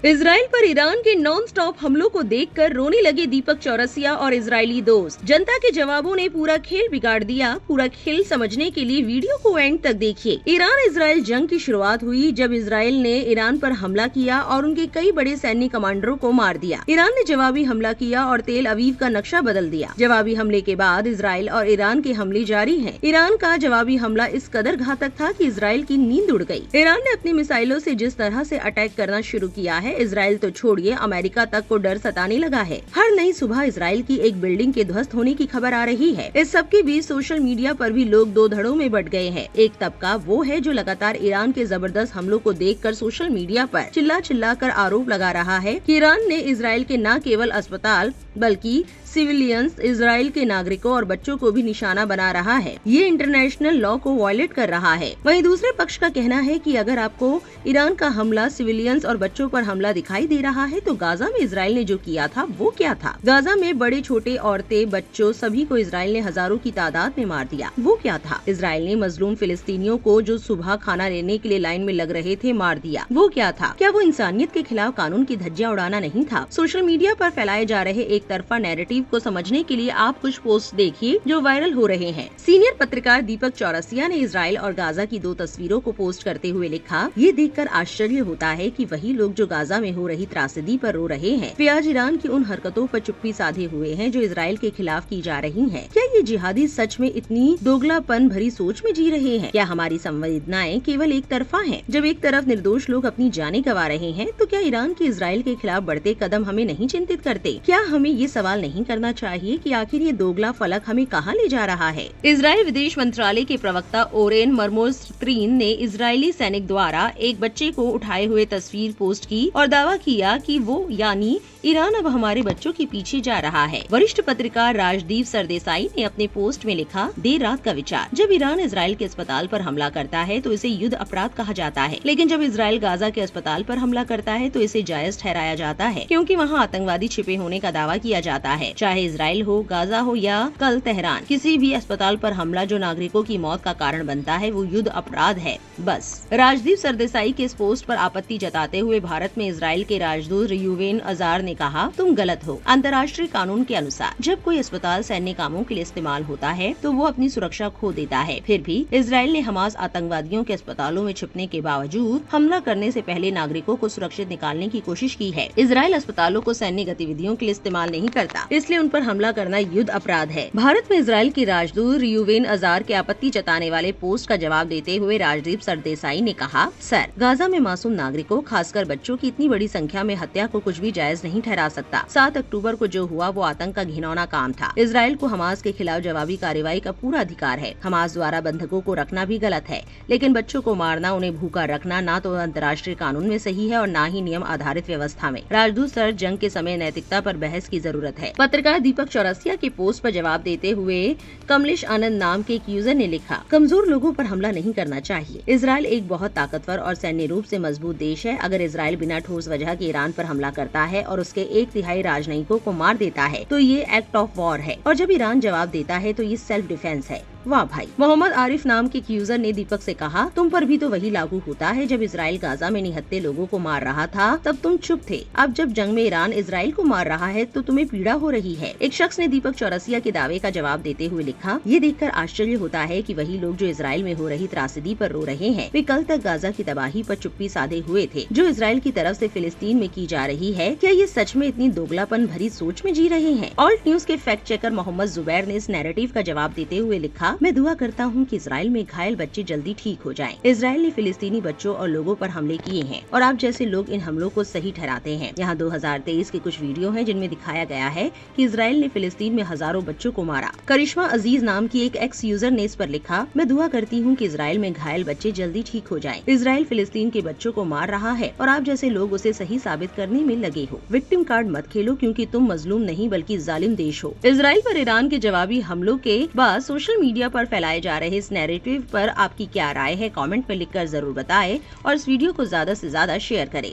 Israel पर Iran के non stop हमलों को देखकर रोने लगे दीपक चौरसिया और इजरायली दोस्त। जनता के जवाबों ने पूरा खेल बिगाड़ दिया। पूरा खेल समझने के लिए वीडियो को एंड तक देखिए। ईरान इजराइल जंग की शुरुआत हुई जब इजराइल ने ईरान पर हमला किया और उनके कई बड़े सैन्य कमांडरों को मार दिया। ईरान ने जवाबी हमला किया और तेल अवीव का नक्शा बदल दिया। जवाबी हमले के बाद इजराइल और ईरान के हमले जारी हैं। ईरान का जवाबी हमला इस कदर घातक था कि इजराइल की नींद उड़ गई। ईरान ने अपनी मिसाइलों से जिस तरह से अटैक करना शुरू किया है, इजराइल तो छोड़िए अमेरिका तक को डर सताने लगा है। हर नई सुबह इजराइल की एक बिल्डिंग के ध्वस्त होने की खबर आ रही है। इस सब के बीच सोशल मीडिया पर भी लोग दो धड़ों में बट गए हैं। एक तबका वो है जो लगातार ईरान के जबरदस्त हमलों को देखकर सोशल मीडिया पर चिल्ला कर आरोप लगा रहा है कि ईरान ने इजराइल के न केवल अस्पताल बल्कि सिविलियंस, इजराइल के नागरिकों और बच्चों को भी निशाना बना रहा है। ये इंटरनेशनल लॉ को वायलेट कर रहा है। वहीं दूसरे पक्ष का कहना है कि अगर आपको ईरान का हमला सिविलियंस और बच्चों पर हमला दिखाई दे रहा है तो गाजा में इजराइल ने जो किया था वो क्या था। गाजा में बड़े छोटे, औरतें, बच्चों सभी को इजराइल ने हजारों की तादाद में मार दिया। वो क्या था। इजराइल ने मजलूम फिलिस्तीनियों को जो सुबह खाना लेने के लिए लाइन में लग रहे थे मार दिया। वो क्या था। क्या वो इंसानियत के खिलाफ कानून की धज्जियां उड़ाना नहीं था। सोशल मीडिया पर फैलाए जा रहे एक तरफा नैरेटिव को समझने के लिए आप कुछ पोस्ट देखिए जो वायरल हो रहे हैं। सीनियर पत्रकार दीपक चौरसिया ने इजराइल और गाजा की दो तस्वीरों को पोस्ट करते हुए लिखा, ये देखकर आश्चर्य होता है कि वही लोग जो गाजा में हो रही त्रासदी पर रो रहे हैं, वे आज ईरान की उन हरकतों पर चुप्पी साधे हुए हैं जो इजराइल के खिलाफ की जा रही हैं। क्या ये जिहादी सच में इतनी दोगलापन भरी सोच में जी रहे हैं? क्या हमारी संवेदनाएं केवल एक तरफा हैं? जब एक तरफ निर्दोष लोग अपनी जानें गंवा रहे हैं तो क्या ईरान के इजराइल के खिलाफ बढ़ते कदम हमें नहीं चिंतित करते? क्या हमें ये सवाल नहीं करना चाहिए कि आखिर ये दोगला फलक हमें कहां ले जा रहा है? इजराइल विदेश मंत्रालय के प्रवक्ता ओरेन मर्मोस्त्रीन ने इजरायली सैनिक द्वारा एक बच्चे को उठाए हुए तस्वीर पोस्ट की और दावा किया कि वो यानी ईरान अब हमारे बच्चों के पीछे जा रहा है। वरिष्ठ पत्रकार राजदीप सरदेसाई ने अपने पोस्ट में लिखा, देर रात का विचार। जब ईरान इजराइल के अस्पताल पर हमला करता है तो इसे युद्ध अपराध कहा जाता है, लेकिन जब इजराइल गाजा के अस्पताल पर हमला करता है तो इसे जायज ठहराया जाता है, क्योंकि वहाँ आतंकवादी छिपे होने का दावा किया जाता है। चाहे इजराइल हो, गाजा हो या कल तेहरान, किसी भी अस्पताल पर हमला जो नागरिकों की मौत का कारण बनता है वो युद्ध अपराध है। बस। राजदीप सरदेसाई के इस पोस्ट पर आपत्ति जताते हुए भारत में इजराइल के राजदूत रियूवेन अजार ने कहा, तुम गलत हो। अंतर्राष्ट्रीय कानून के अनुसार जब कोई अस्पताल सैन्य कामों के लिए इस्तेमाल होता है तो वो अपनी सुरक्षा खो देता है। फिर भी इजराइल ने हमास आतंकवादियों के अस्पतालों में छिपने के बावजूद हमला करने से पहले नागरिकों को सुरक्षित निकालने की कोशिश की है। इजराइल अस्पतालों को सैन्य गतिविधियों के लिए इस्तेमाल नहीं करता, इसलिए उन पर हमला करना युद्ध अपराध है। भारत में इजराइल के राजदूत रियूवेन अजार के आपत्ति जताने वाले पोस्ट का जवाब देते हुए राजदीप सरदेसाई ने कहा, सर, गाजा में मासूम नागरिकों खासकर बच्चों की इतनी बड़ी संख्या में हत्या को कुछ भी जायज नहीं ठहरा सकता। 7 अक्टूबर को जो हुआ वो आतंक का घिनौना काम था। इजराइल को हमास के खिलाफ जवाबी कार्रवाई का पूरा अधिकार है। हमास द्वारा बंधकों को रखना भी गलत है, लेकिन बच्चों को मारना, उन्हें भूखा रखना ना तो अंतर्राष्ट्रीय कानून में सही है और न ही नियम आधारित व्यवस्था में। राजदूत सर, जंग के समय नैतिकता पर बहस की जरूरत है। पत्रकार दीपक चौरसिया के पोस्ट पर जवाब देते हुए कमलेश आनंद नाम के एक यूजर ने लिखा, कमजोर लोगों पर हमला नहीं करना चाहिए। इजराइल एक बहुत ताकतवर और सैन्य रूप से मजबूत देश है। अगर इजराइल बिना ठोस वजह के ईरान पर हमला करता है और उसके 1/3 राजनयिकों को मार देता है तो ये एक्ट ऑफ वॉर है, और जब ईरान जवाब देता है तो ये सेल्फ डिफेंस है। वाह भाई। मोहम्मद आरिफ नाम के एक यूजर ने दीपक से कहा, तुम पर भी तो वही लागू होता है। जब इजराइल गाजा में निहत्थे लोगों को मार रहा था तब तुम चुप थे। अब जब जंग में ईरान इजराइल को मार रहा है तो तुम्हें पीड़ा हो रही है। एक शख्स ने दीपक चौरसिया के दावे का जवाब देते हुए लिखा, ये देखकर आश्चर्य होता है कि वही लोग जो इजराइल में हो रही त्रासदी पर रो रहे हैं, वे कल तक गाजा की तबाही पर चुप्पी साधे हुए थे जो इजराइल की तरफ से फिलिस्तीन में की जा रही है। क्या ये सच में इतनी दोगलापन भरी सोच में जी रहे हैं? ऑल्ट न्यूज के फैक्ट चेकर मोहम्मद जुबैर ने इस नैरेटिव का जवाब देते हुए लिखा, मैं दुआ करता हूँ कि इजराइल में घायल बच्चे जल्दी ठीक हो जाएं। इजराइल ने फिलिस्तीनी बच्चों और लोगों पर हमले किए हैं और आप जैसे लोग इन हमलों को सही ठहराते हैं। यहाँ 2023 के कुछ वीडियो हैं जिनमें दिखाया गया है कि इजराइल ने फिलिस्तीन में हजारों बच्चों को मारा। करिश्मा अजीज नाम की एक एक्स यूजर ने इस पर लिखा, मैं दुआ करती हूँ कि इजराइल में घायल बच्चे जल्दी ठीक हो जाएं। इजराइल फिलिस्तीन के बच्चों को मार रहा है और आप जैसे लोग उसे सही साबित करने में लगे हो। विक्टिम कार्ड मत खेलो, क्योंकि तुम मजलूम नहीं बल्कि जालिम देश हो। इजराइल पर ईरान के जवाबी हमलों के बाद सोशल मीडिया पर फैलाए जा रहे इस नैरेटिव पर आपकी क्या राय है, कमेंट में लिखकर जरूर बताएं और इस वीडियो को ज्यादा से ज्यादा शेयर करें।